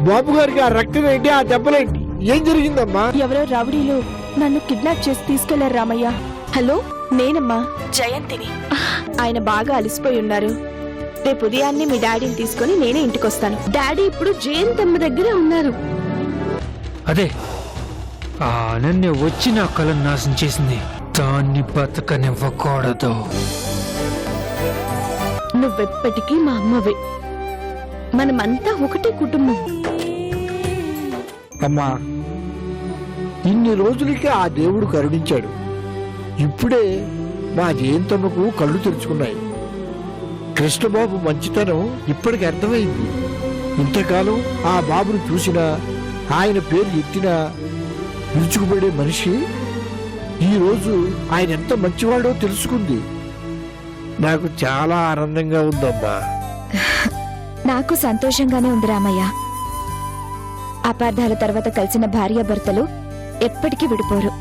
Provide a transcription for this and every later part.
బాబు గారికి ఆ రక్తం ఏంటి, ఆ దెబ్బలేంటి, ఏం జరిగిందమ్మా? ఎవరో రౌడీలు నన్ను కిడ్నాప్ చేసి తీసుకెళ్లారు రామయ్య. హలో, నేనమ్మా జయంతిని. ఆయన బాగా అలసిపోయి ఉన్నారు. రేపు ఉదయాన్నే మీ డాడీని తీసుకుని నేనే ఇంటికొస్తాను. డాడీ ఇప్పుడు జయంతమ్మ దగ్గరే ఉన్నారు. అదే ఆ అనన్య వచ్చి నా కళను నాశనం చేసింది. దాన్ని బతకనివ్వకూడదు. నువ్వెప్పటికీ మా అమ్మవే. మనమంతా ఒకటే కుటుంబం. అమ్మా, ఇన్ని రోజులకి ఆ దేవుడు కరుణించాడు. ఇప్పుడే మా జయంతమ్మకు కళ్ళు తెరుచుకున్నాయి. కృష్ణబాబు మంచితనం ఇప్పటికి అర్థమైంది. ఇంతకాలం ఆ బాబును చూసినా, ఆయన పేరు ఎత్తినా విరుచుకుపడే మనిషి ఈరోజు ఆయన ఎంత మంచివాడో తెలుసుకుంది. నాకు చాలా ఆనందంగా ఉందమ్మా. నాకు సంతోషంగానే ఉంది రామయ్య. అపార్థాల తర్వాత కలిసిన భార్యాభర్తలు ఎప్పటికీ విడిపోరు.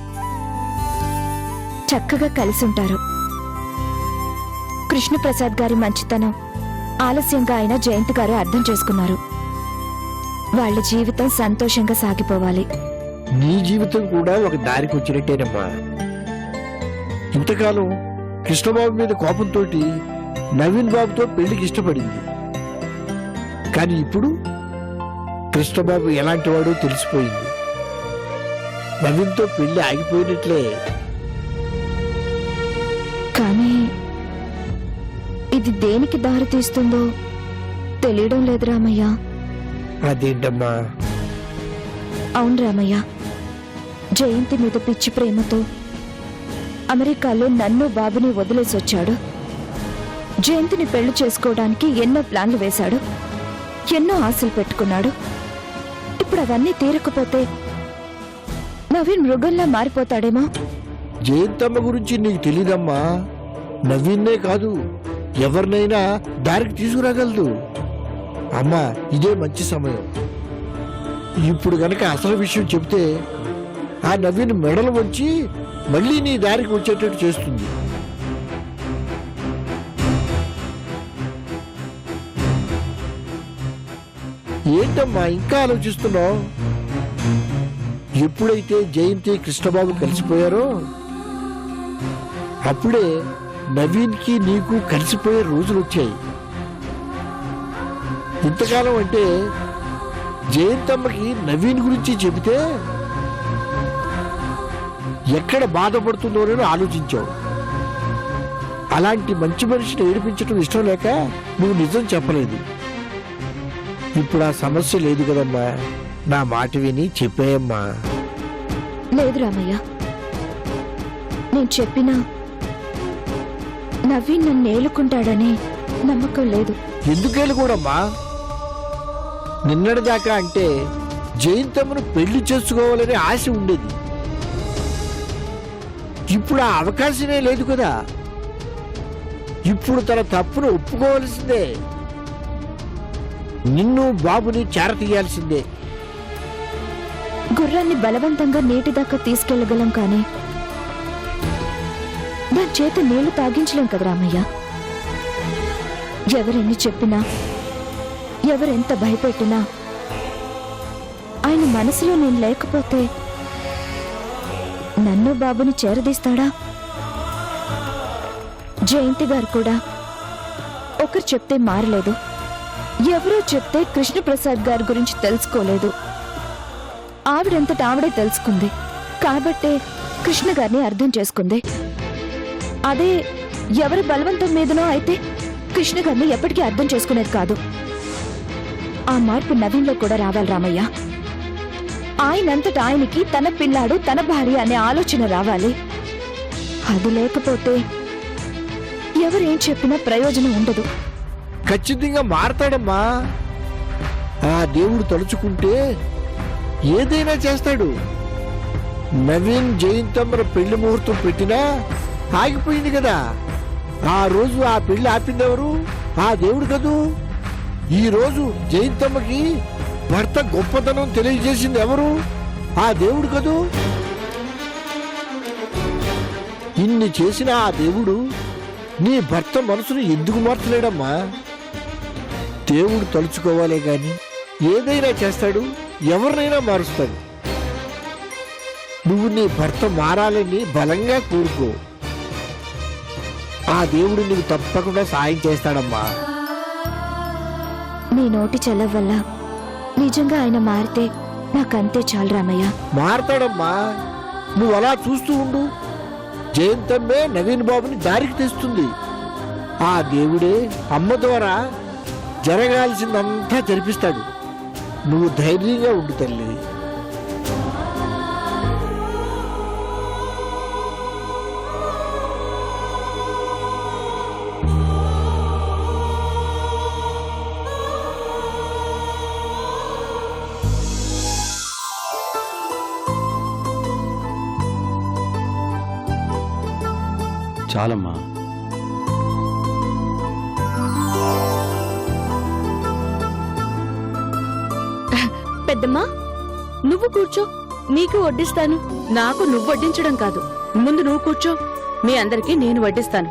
చక్కగా కలిసి ఉంటారు. కృష్ణప్రసాద్ గారి మంచితనం ఆలస్యంగా అయినా జయంత్ గారు అర్థం చేసుకున్నారు. వాళ్ళ జీవితం సంతోషంగా సాగిపోవాలి. నీ జీవితం కూడా ఒక దారికి వచ్చినట్టేనమ్మా. ఇంతకాలం కృష్ణబాబు మీద కోపంతో నవీన్ బాబుతో పెళ్లికి ఇష్టపడింది. కానీ ఇప్పుడు కృష్ణబాబు ఎలాంటి వాడో తెలిసిపోయింది. నవీన్తో పెళ్లి ఆగిపోయినట్లే. కానీ ఇది దేనికి దారి తీస్తుందో తెలియడం లేదు రామయ్య. అదేంటమ్మా? అవును రామయ్య, జయంతి మీద పిచ్చి ప్రేమతో అమెరికాలో నన్ను బాబుని వదిలేసి వచ్చాడు. జయంతిని పెళ్లి చేసుకోవడానికి ఎన్నో ప్లాన్లు వేశాడు, ఎన్నో ఆశలు పెట్టుకున్నాడు. ఇప్పుడు అవన్నీ తీరకపోతే నవీన్ మృగంలా మారిపోతాడేమో. జయంతమ్మ గురించి నీకు తెలీదమ్మా. నవీన్నే కాదు, ఎవరినైనా దారికి తీసుకురాగలదు. అమ్మా, ఇదే మంచి సమయం. ఇప్పుడు గనక అసలు విషయం చెబితే ఆ నవీన్ మెడలు వంచి మళ్ళీ నీ దారికి వచ్చేటట్టు చేస్తుంది. ఏంటమ్మా ఇంకా ఆలోచిస్తున్నావు? ఎప్పుడైతే జయంతి కృష్ణబాబు కలిసిపోయారో అప్పుడే నవీన్కి నీకు కలిసిపోయే రోజులు వచ్చాయి. ఇంతకాలం అంటే జయంతమ్మకి నవీన్ గురించి చెబితే ఎక్కడ బాధపడుతుందోనని ఆలోచించావు. అలాంటి మంచి మనిషిని ఏడిపించడం ఇష్టం లేక నువ్వు నిజం చెప్పలేదు. ఇప్పుడు ఆ సమస్య లేదు కదమ్మా. నా మాట విని చెప్పేయమ్మా. లేదు రామయ్య, నేను చెప్పినా నవీన్ నన్ను ఏలుకుంటాడని నమ్మకం లేదు. ఎందుకేళ్ళు కూడమ్మా? నిన్నటిదాకా అంటే జయంతమ్మను పెళ్లి చేసుకోవాలనే ఆశ ఉండేది. ఇప్పుడు ఆ అవకాశమే లేదు కదా. ఇప్పుడు తన తప్పును ఒప్పుకోవాల్సిందే. నిన్ను బాబుని చేరతీయాల్సిందే. గుర్రాన్ని బలవంతంగా నీటిదాకా తీసుకెళ్లగలం కానీ దాని చేత నీళ్లు తాగించలేం కదా రామయ్య. ఎవరెన్ని చెప్పినా, ఎవరెంత భయపెట్టినా ఆయన మనసులో నేను లేకపోతే నన్ను బాబుని చేరదీస్తాడా? జయంతి గారు కూడా ఒకరు చెప్తే మారలేదు, ఎవరో చెప్తే కృష్ణప్రసాద్ గారి గురించి తెలుసుకోలేదు. ఆవిడంతట ఆవిడే తెలుసుకుంది కాబట్టే కృష్ణ గారిని అర్థం చేసుకుంది. అదే ఎవరి బలవంతం మీదనో అయితే కృష్ణ గారిని ఎప్పటికీ అర్థం చేసుకునేది కాదు. ఆ మార్పు నవీన్లో కూడా రావాలి రామయ్య. ఆయనంతట ఆయనకి తన పిల్లాడు తన భార్య అనే ఆలోచన రావాలి. అది లేకపోతే ఎవరేం చెప్పినా ప్రయోజనం ఉండదు. ఖచ్చితంగా మారతాడమ్మా. ఆ దేవుడు తలుచుకుంటే ఏదైనా చేస్తాడు. నవీన్ జయంతమ్మల పెళ్లి ముహూర్తం పెట్టినా ఆగిపోయింది కదా. ఆ రోజు ఆ పెళ్లి ఆపిందెవరు? ఆ దేవుడు కదూ. ఈ రోజు జయంతమ్మకి భర్త గొప్పతనం తెలియజేసింది ఎవరు? ఆ దేవుడు కదూ. ఇన్ని చేసిన ఆ దేవుడు నీ భర్త మనసును ఎందుకు మార్చలేడమ్మా? దేవుడు తలుచుకోవాలే గాని ఏదైనా చేస్తాడు, ఎవరినైనా మారుస్తాడు. నువ్వు నీ భర్త మారాలని బలంగా కోరుకో. ఆ దేవుడు నీకు తప్పకుండా సాయం చేస్తాడమ్మా. నీ నోటి చల్ల వల్ల నిజంగా ఆయన మారితే నాకంతే చాలు రామయ్య. మారతాడమ్మా, నువ్వు అలా చూస్తూ ఉండు. జయంతమ్మే నవీన్ బాబుని దారికి తెస్తుంది. ఆ దేవుడే అమ్మ ద్వారా జరగాల్సిందంతా జరిపిస్తాడు. నువ్వు ధైర్యంగా ఉండు తల్లి. చాలమ్మా. పెద్దమ్మా, నువ్వు కూర్చో, నీకు వడ్డిస్తాను. నాకు నువ్వు వడ్డించడం కాదు, ముందు నువ్వు కూర్చో. మీ అందరికీ నేను వడ్డిస్తాను.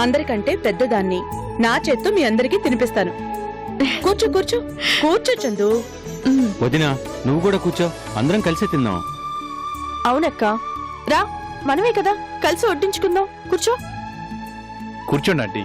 అందరికంటే పెద్దదాన్ని, నా చేత్తో మీ అందరికీ తినిపిస్తాను. కూర్చో కూర్చో కూర్చో చందు. వదినా, నువ్వు కూడా కూర్చో, అందరం కలిసి తిందాం. అవునక్క, రా, మనమే కదా, కలిసి వడ్డించుకుందాం. కూర్చో. కూర్చోండి ఆంటీ.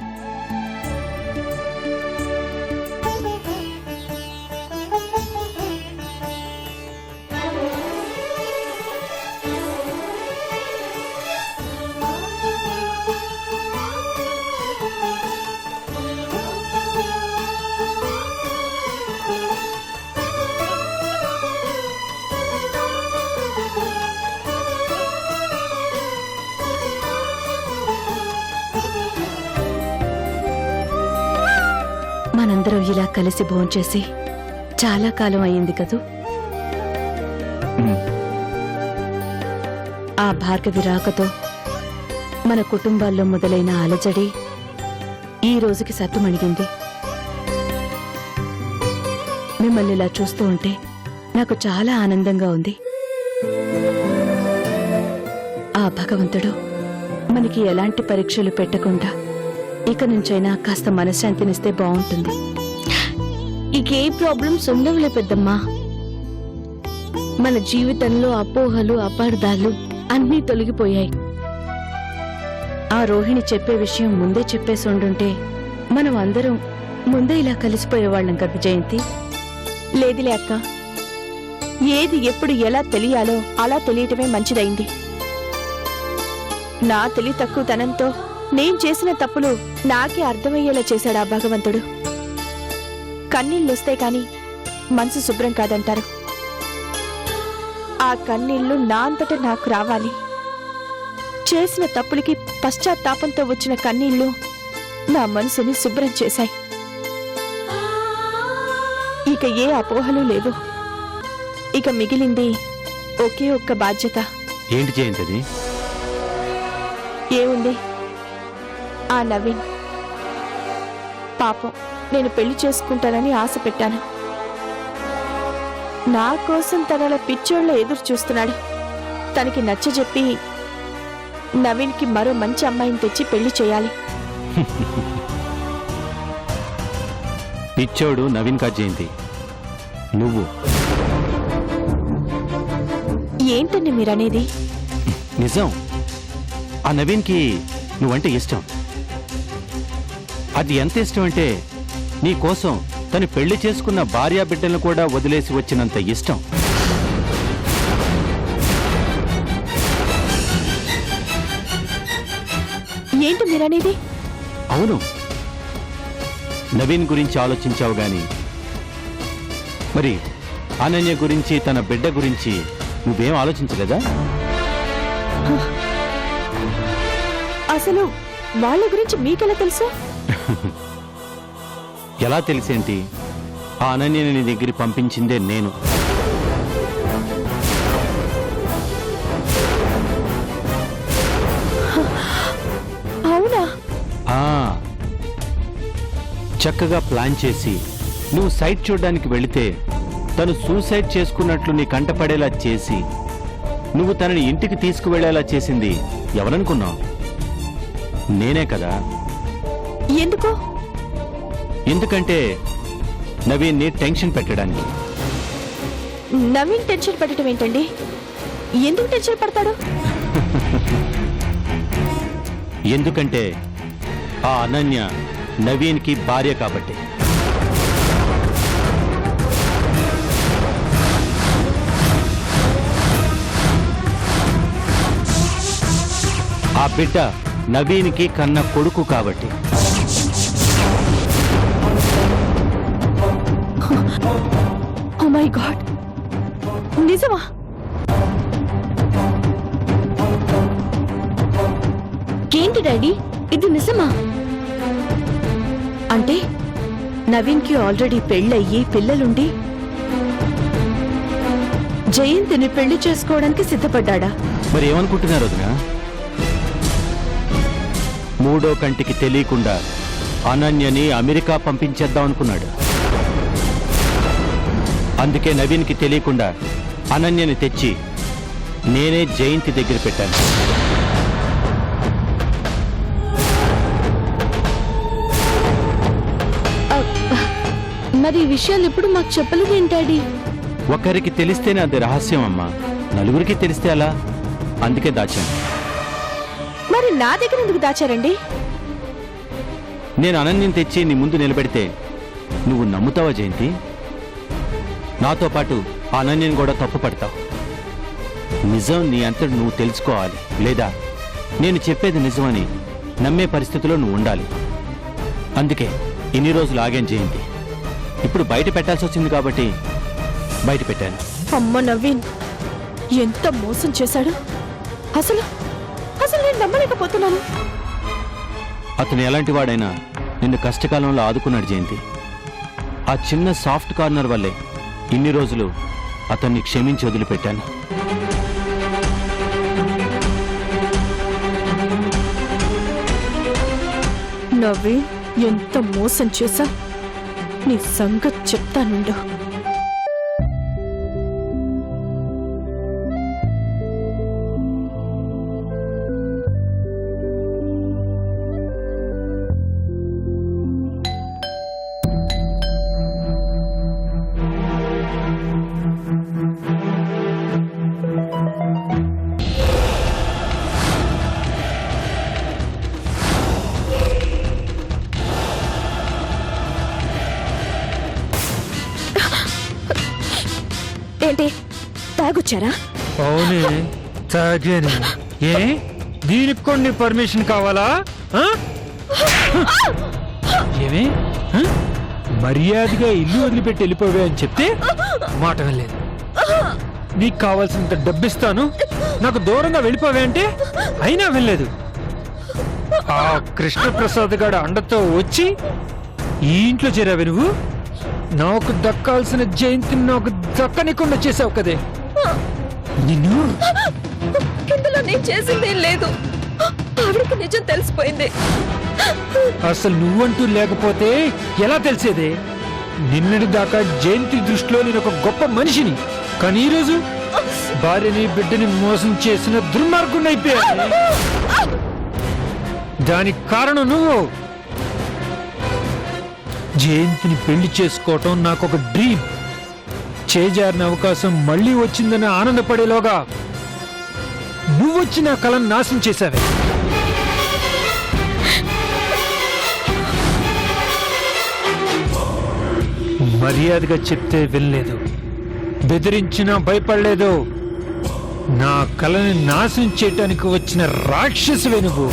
మనందరం ఇలా కలిసి భోంచేసి చాలా కాలం అయింది కదూ. ఆ భార్గవి రాకతో మన కుటుంబాల్లో మొదలైన అలజడి ఈ రోజుకి సత్తుమణిగింది. మిమ్మల్ని ఇలా చూస్తూ ఉంటే నాకు చాలా ఆనందంగా ఉంది. ఆ భగవంతుడు మనకి ఎలాంటి పరీక్షలు పెట్టకుండా ఇక నుంచైనా కాస్త మనశ్శాంతినిస్తే బాగుంటుంది. ఇకే ప్రాబ్లమ్స్ ఉండవులే పెద్దమ్మా. మన జీవితంలో అపోహలు, అపార్థాలు అన్నీ తొలగిపోయాయి. ఆ రోహిణి చెప్పే విషయం ముందే చెప్పేసి ఉండుంటే మనం అందరం ముందే ఇలా కలిసిపోయేవాళ్ళం కదా జయంతి. లేదులే అక్క, ఏది ఎప్పుడు ఎలా తెలియాలో అలా తెలియటమే మంచిదైంది. నా తెలివి తక్కువతనంతో నేను చేసిన తప్పులు నాకే అర్థమయ్యేలా చేశాడు ఆ భగవంతుడు. కన్నీళ్ళొస్తే కాని మనసు శుభ్రం కాదంటారు. ఆ కన్నీళ్లు నా అంతటా నాకు రావాలి. చేసిన తప్పులకి పశ్చాత్తాపంతో వచ్చిన కన్నీళ్లు నా మనసుని శుభ్రం చేశాయి. ఇక ఏ అపోహలు లేవు. ఇక మిగిలింది ఒకే ఒక్క బాధ్యత. ఏంటి జయంతది? ఏముంది, ఆ నవీన్ పాపం నేను పెళ్లి చేసుకుంటానని ఆశ పెట్టాను. నా కోసం తనల పిచ్చోళ్ళ ఎదురు చూస్తున్నాడు. తనకి నచ్చజెప్పి నవీన్కి మరో మంచి అమ్మాయిని తెచ్చి పెళ్లి చేయాలి. పిచ్చోడు నవీన్ కా జయంతి, నువ్వు. ఏంటండి మీరనేది? నిజం, ఆ నవీన్కి నువ్వంటే ఇష్టం. అది ఎంత ఇష్టం అంటే నీ కోసం తను పెళ్లి చేసుకున్న భార్యా బిడ్డలను కూడా వదిలేసి వచ్చినంత ఇష్టం. ఏంటి మీరనేది? అవును, నవీన్ గురించి ఆలోచించావు గాని మరి అనన్య గురించి, తన బిడ్డ గురించి నువ్వేం ఆలోచించలేదా? అసలు వాళ్ళ గురించి మీకెలా తెలుసు? ఎలా తెలిసేంటి? ఆ అనన్యని నీ దగ్గర పంపించిందే నేను. అవునా? చక్కగా ప్లాన్ చేసి నువ్వు సైట్ చూడడానికి వెళితే తను సూసైడ్ చేసుకున్నట్లు నీ కంటపడేలా చేసి నువ్వు తనని ఇంటికి తీసుకువెళ్లేలా చేసింది ఎవరనుకున్నావు? నేనే కదా. ఎందుకు? ఎందుకంటే నవీన్ని టెన్షన్ పెట్టడానికి. నవీన్ టెన్షన్ పెట్టడం ఏంటండి? ఎందుకు టెన్షన్ పడతాడు? ఎందుకంటే ఆ అనన్య నవీన్కి భార్య కాబట్టి. ఆ బిడ్డ నవీన్కి కన్న కొడుకు కాబట్టి. ఓ మై గాడ్, నిజమా? ఏంటి డాడీ, ఇది నిజమా? అంటే నవీన్కి ఆల్రెడీ పెళ్ళయ్యి పిల్లలుండి జయంతిని పెళ్లి చేసుకోవడానికి సిద్ధపడ్డా? మరి ఏమనుకుంటున్నారు వదిన? మూడో కంటికి తెలియకుండా అనన్యని అమెరికా పంపించేద్దాం అనుకున్నాడు. అందుకే నవీన్కి తెలియకుండా అనన్యని తెచ్చి నేనే జయంతి దగ్గర పెట్టాను. మరి ఈ విషయాలు ఇప్పుడు మాకు చెప్పలేదు డాడీ? ఒకరికి తెలిస్తేనే అది రహస్యం అమ్మా, నలుగురికి తెలిస్తే అలా. అందుకే దాచాను. మరి నా దగ్గర ఎందుకు దాచారండి? నేను అనన్యం తెచ్చి నీ ముందు నిలబెడితే నువ్వు నమ్ముతావా జయంతి? నాతో పాటు ఆ అనన్యని కూడా తప్పు పడతావు. నిజం నీ అంతటి నువ్వు తెలుసుకోవాలి, లేదా నేను చెప్పేది నిజమని నమ్మే పరిస్థితిలో నువ్వు ఉండాలి. అందుకే ఇన్ని రోజులు ఆగాను జయంతి. ఇప్పుడు బయట పెట్టాల్సి వచ్చింది కాబట్టి బయట పెట్టాను. అమ్మ నవీన్ ఎంత మోసం చేశాడు! అసలు అసలు నేను నమ్మలేకపోతున్నాను. అతను ఎలాంటి వాడైనా నిన్ను కష్టకాలంలో ఆదుకున్నాడు జయంతి. ఆ చిన్న సాఫ్ట్ కార్నర్ వల్లే ఇన్ని రోజులు అతన్ని క్షమించి వదిలిపెట్టాను. నవీన్ ఎంత మోసం చేశా, నీ సంగతి చెప్తానుండు. ఏంటి, తాగొచ్చారా? అవునే, తాగాను. ఏ దీనికి కొన్ని పర్మిషన్ కావాలా? ఆ? ఏమి ఆ? మర్యాదగా ఇల్లు వదిలిపెట్టి వెళ్ళిపోవే అని చెప్తే మాట వెళ్ళలేదు. నీకు కావాల్సినంత డబ్బిస్తాను, నాకు దూరంగా వెళ్ళిపోవే అంటే అయినా వెళ్ళలేదు. ఆ కృష్ణప్రసాద్ గారి అండతో వచ్చి ఈ ఇంట్లో చేరావే నువ్వు. నాకు దక్కాల్సిన జయంతిని నాకు దక్కనికుండా చేసావు కదే. నిన్ను ఇందులో నేను చేసిందేం లేదు. ఆవిడకి నిజం తెలిసిపోయింది. అసలు నువ్వంటూ లేకపోతే ఎలా తెలిసేదే? నిన్నటి దాకా జయంతి దృష్టిలో నేను ఒక గొప్ప మనిషిని, కానీ ఈరోజు భార్యని బిడ్డని మోసం చేసిన దుర్మార్గుని అయిపోయాను. దానికి కారణం నువ్వు. జయంతిని పెళ్లి చేసుకోవటం నాకు ఒక డ్రీమ్. చేజారిన అవకాశం మళ్ళీ వచ్చిందని ఆనందపడేలోగా నువ్వొచ్చి నా కళను నాశనం చేశావే. మర్యాదగా చెప్తే వినలేదు, బెదిరించినా భయపడలేదు. నా కళని నాశనం చేయటానికి వచ్చిన రాక్షసువే నువ్వు.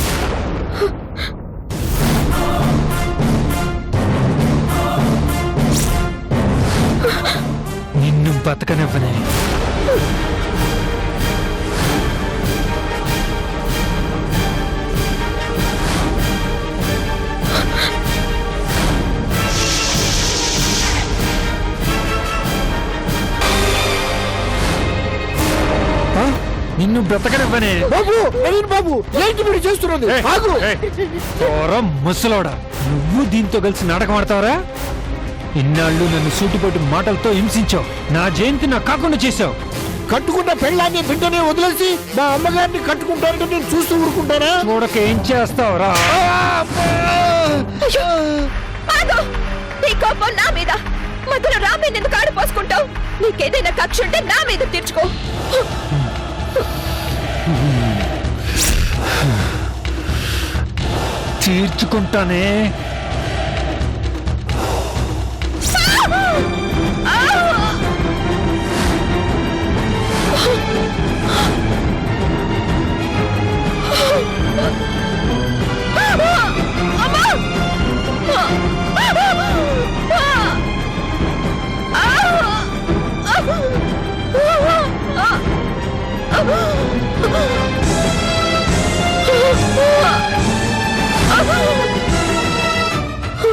నిన్ను బతకనివ్వనే. నిన్ను బ్రతకనివ్వనే. బాబు, నవీన్ బాబు, ఏంటి మీరు చేస్తున్నది? ఆగు. ముసలోడా, నువ్వు దీంతో కలిసి నాటకం ఆడతావరా? ఇన్నాళ్ళు నన్ను సూటిపోటు మాటలతో హింసించావు, నా జయంతి నాకు కాకుండా చేశావు. కట్టుకున్న పెళ్ళాన్ని బిడ్డనే వదిలేసి మా అమ్మగారిని కట్టుకుంటారంటే నేను చూస్తూ ఊరుకుంటానా? చూడక ఏం చేస్తావురా? ఆగు! నీ కోపం నా మీద, మధ్యలో రా మీద ఎందుకు ఆడ పోసుకుంటావు? నీకేదైనా కక్ష ఉంటే నా మీద తీర్చుకో. తీర్చుకుంటానే.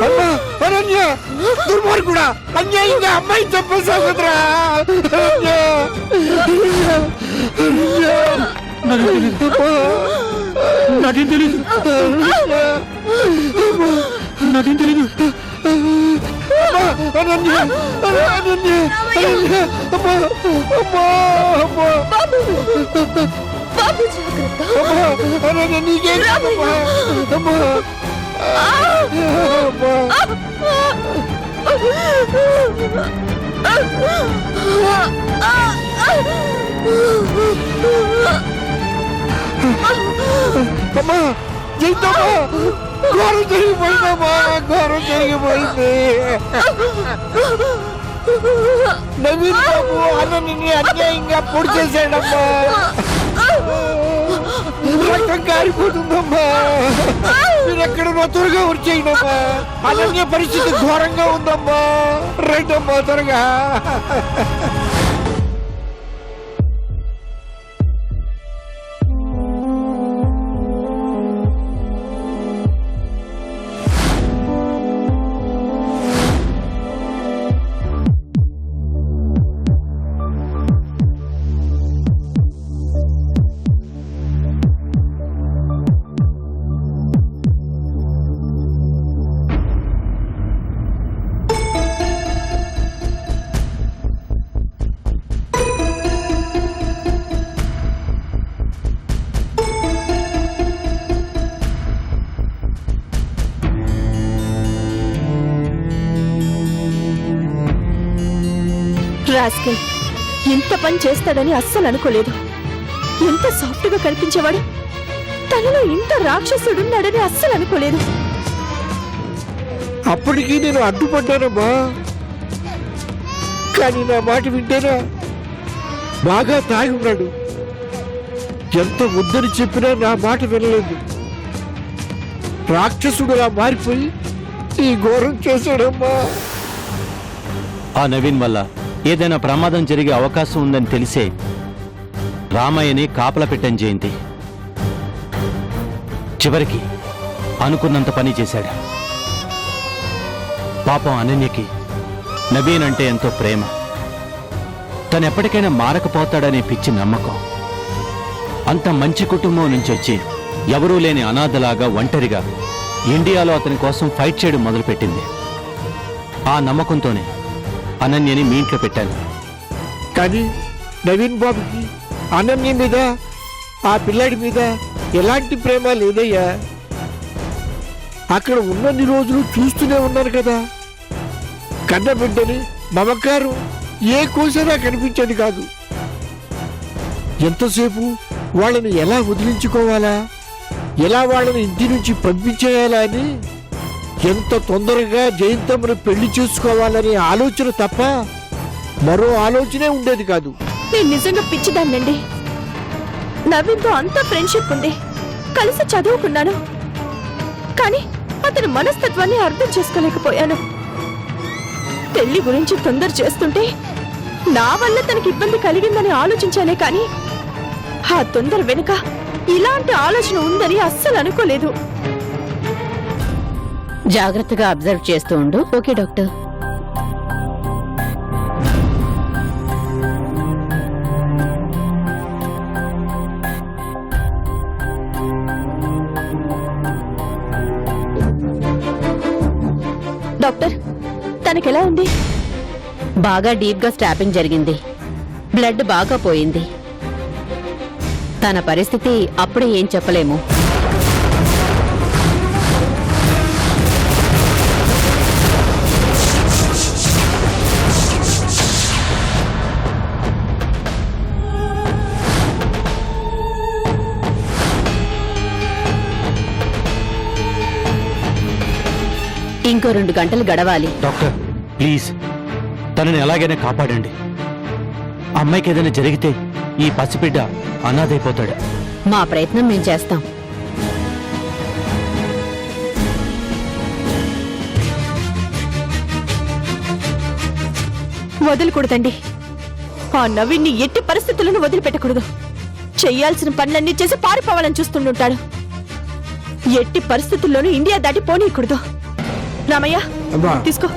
అమ్మా అనన్య, దుర్మార్గుడా, అన్యాయంగా అమ్మాయి చంపేశావు కదరా. నాకేం తెలీదు. నాకేం తెలీదు. అనన్య, అనన్య, అనన్య, అమ్మా, అమ్మా, అమ్మా, బాబు జాగ్రత్త. అమ్మా, అనన్య, నీకేం కాదమ్మా. అమ్మా, అమ్మా, జైతమ్మా, ఘోరం జరిగిపోయిందమ్మా, ఘోరం జరిగిపోయింది. నవీన్ బాబు అన్నని అన్యాయంగా పొడి చేశాడమ్మా. రక్తం కారిపోతుందమ్మా. మీరు ఎక్కడున్నా త్వరగా వచ్చేయండమ్మా. అనన్య పరిస్థితి ఘోరంగా ఉందమ్మా. రైతమ్మా త్వరగా. రాస్కెల్ ఇంత పని చేస్తాడని అస్సలు అనుకోలేదు. ఎంత సాఫ్ట్ గా కనిపించేవాడు, తనలో ఇంత రాక్షసుడున్నాడని అస్సలు అనుకోలేదు. అప్పటికీ నేను అడ్డుపడ్డానమ్మా. కానీ నా మాట వింటేనా? బాగా తాగి ఉన్నాడు. ఎంత వద్దని చెప్పినా నా మాట వినలేదు. రాక్షసుడులా మారిపోయి ఈ ఘోరం చేశాడమ్మా. ఆ నవీన్ వల్ల ఏదైనా ప్రమాదం జరిగే అవకాశం ఉందని తెలిసే రామయ్యని కాపలా పెట్టని జయంతి. చివరికి అనుకున్నంత పని చేశాడు. పాపం అనన్యకి నవీన్ అంటే ఎంతో ప్రేమ. తనెప్పటికైనా మారకపోతాడనే పిచ్చి నమ్మకం. అంత మంచి కుటుంబం నుంచి వచ్చి ఎవరూ లేని అనాథలాగా ఒంటరిగా ఇండియాలో అతని కోసం ఫైట్ చేయడం మొదలుపెట్టింది. ఆ నమ్మకంతోనే అనన్యని మీ ఇంట్లో పెట్టాను. కానీ నవీన్ బాబుకి అనన్య మీద, ఆ పిల్లాడి మీద ఎలాంటి ప్రేమ లేదయ్యా. అక్కడ ఉన్నన్ని రోజులు చూస్తూనే ఉన్నారు కదా. కన్న బిడ్డని మమకారం ఏ కోసైనా కనిపించేది కాదు. ఎంతసేపు వాళ్ళని ఎలా వదిలించుకోవాలా, ఎలా వాళ్ళని ఇంటి నుంచి పంపించేయాలా అని ఎంత తొందరగా జయంతమ్మను పెళ్లి చేసుకోవాలనే ఆలోచన తప్ప మరో ఆలోచనే ఉండేది కాదు. నేను నిజంగా పిచ్చిదాన్నండి. నవీన్తో అంతా ఫ్రెండ్షిప్ ఉంది, కలిసి చదువుకున్నాను. కానీ అతని మనస్తత్వాన్ని అర్థం చేసుకోలేకపోయాను. పెళ్లి గురించి తొందర చేస్తుంటే నా వల్ల తనకి ఇబ్బంది కలిగిందని ఆలోచించానే కానీ ఆ తొందర వెనుక ఇలాంటి ఆలోచన ఉందని అస్సలు అనుకోలేదు. జాగ్రత్తగా అబ్జర్వ్ చేస్తూ ఉండు. Okay doctor. డాక్టర్, తనకెలా ఉంది? బాగా డీప్ గా స్టాపింగ్ జరిగింది. బ్లడ్ బాగా పోయింది. తన పరిస్థితి అప్పుడే ఏం చెప్పలేము. ఇంకో 2 గంటలు గడవాలి. డాక్టర్ ప్లీజ్ తనని ఎలాగైనా కాపాడండి. ఆ అమ్మాయికి ఏదైనా జరిగితే ఈ పసిబిడ్డ అనాథైపోతాడు. మా ప్రయత్నం మేం చేస్తాం. వదలకూడదండి. ఆ నవీన్ని ఎట్టి పరిస్థితులను వదిలిపెట్టకూడదు. చెయ్యాల్సిన పనులన్నీ చేసి పారిపోవాలని చూస్తుంటాడు. ఎట్టి పరిస్థితుల్లోనూ ఇండియా దాటి పోనీయకూడదు. రామయ్య అమ్మా తీసుకో.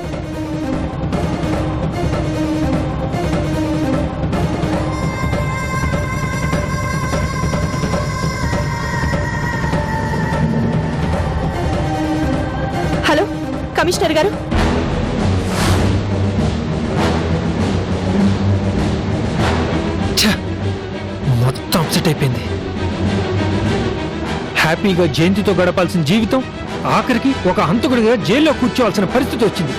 హలో కమిషనర్ గారు, ఛ! మొత్తం అప్సెట్ అయిపోయింది. హ్యాపీగా జయంతితో గడపాల్సిన జీవితం ఆఖరికి ఒక హంతకుడిగా జైల్లో కూర్చోవాల్సిన పరిస్థితి వచ్చింది.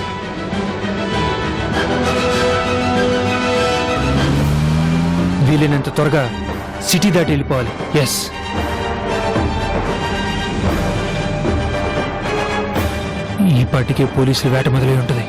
వీలైనంత త్వరగా సిటీ దాటి వెళ్ళిపోవాలి. ఎస్, ఈ పాటికే పోలీసులు వేట మొదలై ఉంటుంది.